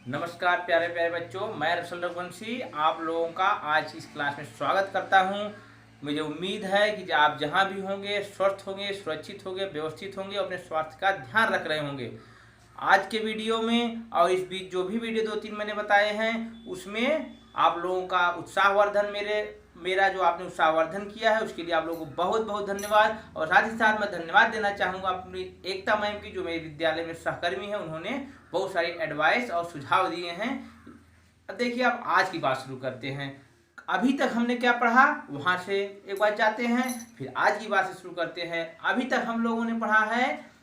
नमस्कार प्यारे प्यारे बच्चों, मैं रसल रघुवंशी आप लोगों का आज इस क्लास में स्वागत करता हूं। मुझे उम्मीद है कि आप जहां भी होंगे स्वस्थ होंगे, सुरक्षित होंगे, व्यवस्थित होंगे, अपने स्वास्थ्य का ध्यान रख रहे होंगे। आज के वीडियो में और इस बीच जो भी वीडियो 2-3 मैंने बताए हैं उसमें आप लोगों का उत्साहवर्धन मेरा जो आपने उत्साहवर्धन किया है उसके लिए आप लोगों को बहुत बहुत धन्यवाद। और साथ ही साथ मैं धन्यवाद देना चाहूँगा अपनी एकता मैम की, जो मेरे विद्यालय में सहकर्मी है। उन्होंने बहुत सारी एडवाइस और सुझाव दिए हैं। अब देखिए, अब आज की बात शुरू करते हैं। अभी तक हमने क्या पढ़ा वहाँ से एक बार जाते हैं, फिर आज की बात से शुरू करते हैं। अभी तक हम लोगों ने पढ़ा है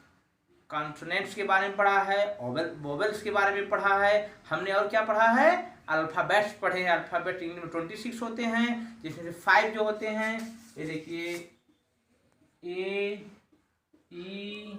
कॉन्सोनेंट्स के बारे में पढ़ा है, वोवेल्स के बारे में पढ़ा है हमने, और क्या पढ़ा है अल्फ़ाबेट्स पढ़े हैं। अल्फ़ाबेट इंग्लिश में 26 होते हैं, जिसमें से 5 जो होते हैं, ये देखिए ए ई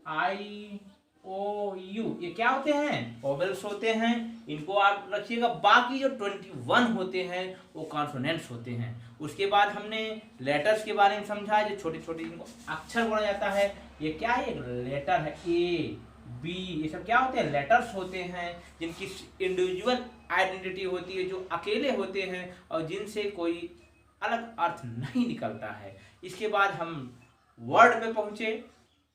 आई ओ यू, ये क्या होते हैं वोवेल्स होते हैं। इनको आप रखिएगा। बाकी जो 21 होते हैं वो कॉन्सोनेंट्स होते हैं। उसके बाद हमने लेटर्स के बारे में समझा, जो छोटे छोटे जिनको अक्षर बोला जाता है। ये क्या है, लेटर है, ए बी, ये सब क्या होते हैं लेटर्स होते हैं, जिनकी इंडिविजुअल आइडेंटिटी होती है, जो अकेले होते हैं और जिनसे कोई अलग अर्थ नहीं निकलता है। इसके बाद हम वर्ड पे पहुंचे।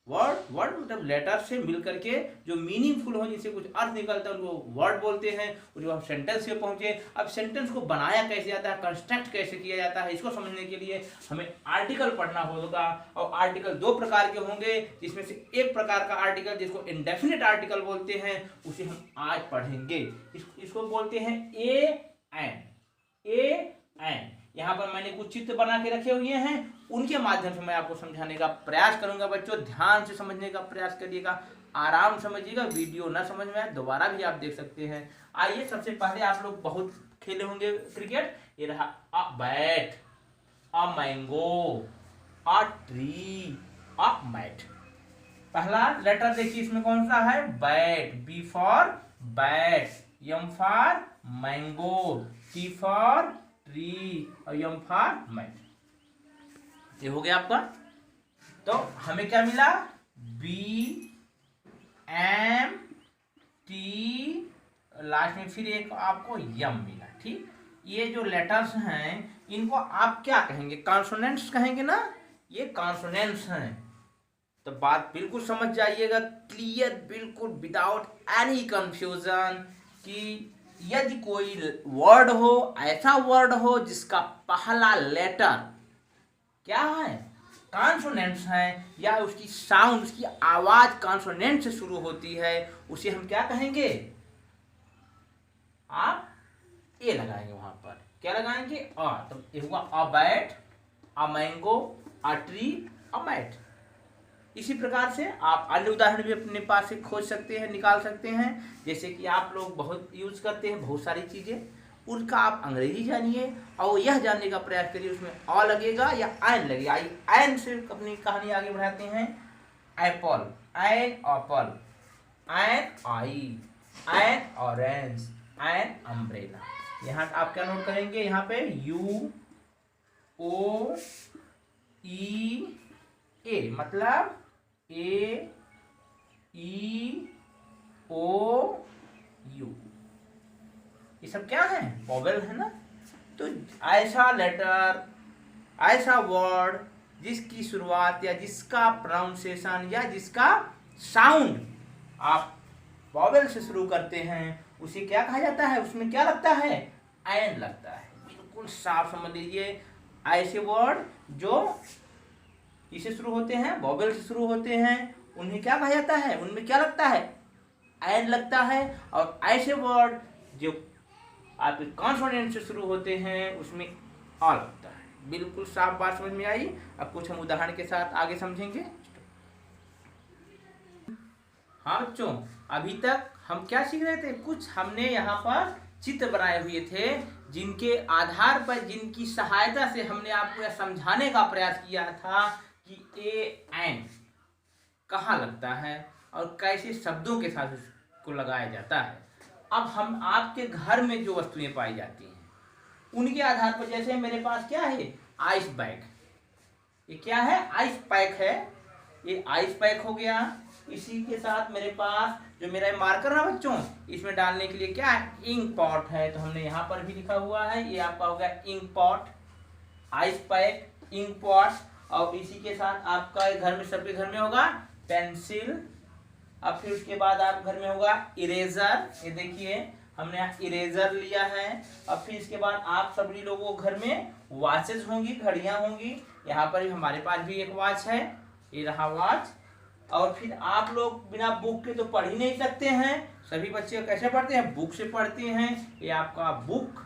वर्ड मतलब लेटर से मिल करके जो मीनिंगफुल हो, जिससे कुछ अर्थ निकलता है, उनको वर्ड बोलते हैं। और जो हम सेंटेंस पे पहुंचे, अब सेंटेंस को बनाया कैसे जाता है, कंस्ट्रक्ट कैसे किया जाता है, इसको समझने के लिए हमें आर्टिकल पढ़ना होगा। और आर्टिकल 2 प्रकार के होंगे, जिसमें से एक प्रकार का आर्टिकल जिसको इंडेफिनिट आर्टिकल बोलते हैं, उसे हम आज पढ़ेंगे। इसको बोलते हैं एन। यहाँ पर मैंने कुछ चित्र बना के रखे हुए हैं, उनके माध्यम से मैं आपको समझाने का प्रयास करूंगा। बच्चों ध्यान से समझने का प्रयास करिएगा, आराम समझिएगा। वीडियो ना समझ में आए दोबारा भी आप देख सकते हैं। आइए, सबसे पहले आप लोग बहुत खेले होंगे क्रिकेट। ये रहा a bat, a mango, a tree, a mat. पहला लेटर देखिए, इसमें कौन सा है, bat. B for bat, M for mango, T for tree और एम फॉर मैट। ये हो गया आपका। तो हमें क्या मिला, बी एम टी, लास्ट में फिर एक आपको यम मिला। ठीक, ये जो लेटर्स हैं इनको आप क्या कहेंगे, कॉन्सोनेंट्स कहेंगे ना। ये कॉन्सोनेंट्स हैं। तो बात बिल्कुल समझ जाइएगा, क्लियर, बिल्कुल विदाउट एनी कंफ्यूजन, कि यदि कोई वर्ड हो, ऐसा वर्ड हो जिसका पहला लेटर क्या है, कॉन्सोनेंट्स है, या उसकी साउंड, उसकी आवाज कॉन्सोनेंट से शुरू होती है, उसे हम क्या कहेंगे, आप ए लगाएंगे। वहां पर क्या लगाएंगे, अ। तो ये हुआ a bat, a mango, a tree, a mat. इसी प्रकार से आप अन्य उदाहरण भी अपने पास से खोज सकते हैं, निकाल सकते हैं। जैसे कि आप लोग बहुत यूज करते हैं बहुत सारी चीजें, उनका आप अंग्रेजी जानिए और यह जानने का प्रयास करिए उसमें अ लगेगा या एन लगेगा। एन से अपनी कहानी आगे बढ़ाते हैं। Apple, an apple, an eye, an orange, an umbrella. यहाँ आप क्या नोट करेंगे, यहाँ पे यू ओ ई ए, मतलब ए ई ओ यू, ये सब क्या है, वोवेल है ना। तो ऐसा लेटर, ऐसा वर्ड जिसकी शुरुआत या जिसका प्रोनाउंसिएशन या जिसका साउंड आप वोवेल से शुरू करते हैं, उसे क्या कहा जाता है, उसमें क्या लगता है, एन लगता है। बिल्कुल साफ समझ लीजिए, ऐसे वर्ड जो इसे शुरू होते हैं, वोवेल से शुरू होते हैं, उन्हें क्या कहा जाता है, उनमें क्या लगता है, एन लगता है। और ऐसे वर्ड जो आपके कॉन्सोनेंट से शुरू होते हैं, उसमें आ लगता है। बिल्कुल साफ बात समझ में आई। अब कुछ हम उदाहरण के साथ आगे समझेंगे। हाँ बच्चों, अभी तक हम क्या सीख रहे थे, कुछ हमने यहाँ पर चित्र बनाए हुए थे, जिनके आधार पर, जिनकी सहायता से हमने आपको यह समझाने का प्रयास किया था कि ए एन कहाँ लगता है और कैसे शब्दों के साथ उसको लगाया जाता है। अब हम आपके घर में जो वस्तुएं पाई जाती हैं उनके आधार पर, जैसे मेरे पास क्या है, आइस बैग। ये क्या है, आइस पैक है। ये आइस पैक हो गया। इसी के साथ मेरे पास जो मेरा मार्कर है बच्चों, इसमें डालने के लिए क्या है, इंक पॉट है। तो हमने यहाँ पर भी लिखा हुआ है, ये आपका हो गया ink pot, ice pack, ink pot. और इसी के साथ आपका घर में, सबके घर में होगा पेंसिल। अब फिर उसके बाद आप घर में होगा इरेजर, ये देखिए हमने यहाँ इरेजर लिया है। अब फिर इसके बाद आप सभी लोगों के घर में वॉचेस होंगी, घड़ियां होंगी। यहाँ पर भी हमारे पास भी एक वॉच है, ये रहा वॉच। और फिर आप लोग बिना बुक के तो पढ़ ही नहीं सकते हैं, सभी बच्चे कैसे पढ़ते हैं, बुक से पढ़ते हैं। ये आपका बुक।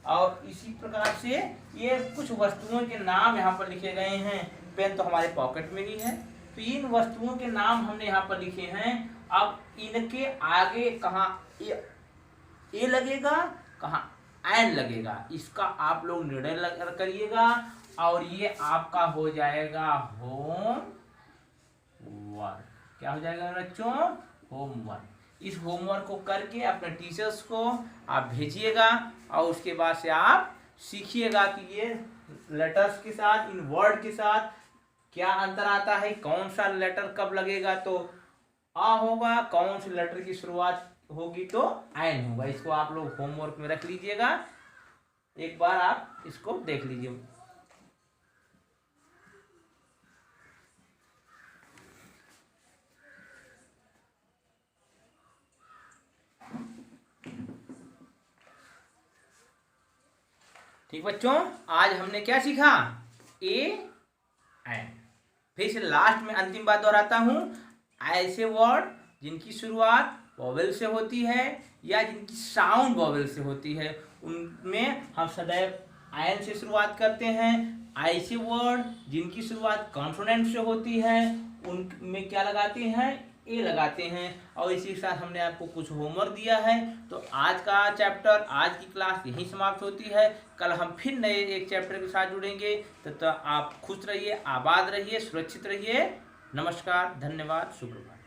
और इसी प्रकार से ये कुछ वस्तुओं के नाम यहाँ पर लिखे गए हैं। पेन तो हमारे पॉकेट में ही है, तो इन वस्तुओं के नाम हमने यहाँ पर लिखे हैं। अब इनके आगे कहाँ ए लगेगा, कहाँ एन लगेगा, इसका आप लोग निर्णय करिएगा। और ये आपका हो जाएगा होम वर्क। क्या हो जाएगा बच्चों, होमवर्क। इस होमवर्क को करके अपने टीचर्स को आप भेजिएगा और उसके बाद से आप सीखिएगा कि ये लेटर्स के साथ, इन वर्ड के साथ क्या अंतर आता है, कौन सा लेटर कब लगेगा तो आ होगा, कौन से लेटर की शुरुआत होगी तो एन होगा। इसको आप लोग होमवर्क में रख लीजिएगा, एक बार आप इसको देख लीजिए। ठीक बच्चों, आज हमने क्या सीखा, ए एन। फिर से लास्ट में अंतिम बात दोहराता हूं, ऐसे वर्ड जिनकी शुरुआत वॉवेल से होती है या जिनकी साउंड वॉवेल से होती है, उनमें हम सदैव एन से शुरुआत करते हैं। ऐसे वर्ड जिनकी शुरुआत कॉन्सोनेंट से होती है, उनमें क्या लगाते हैं, ए लगाते हैं। और इसी के साथ हमने आपको कुछ होमवर्क दिया है। तो आज का चैप्टर, आज की क्लास यहीं समाप्त होती है। कल हम फिर नए एक चैप्टर के साथ जुड़ेंगे। तो आप खुश रहिए, आबाद रहिए, सुरक्षित रहिए। नमस्कार, धन्यवाद, शुभ प्रभात।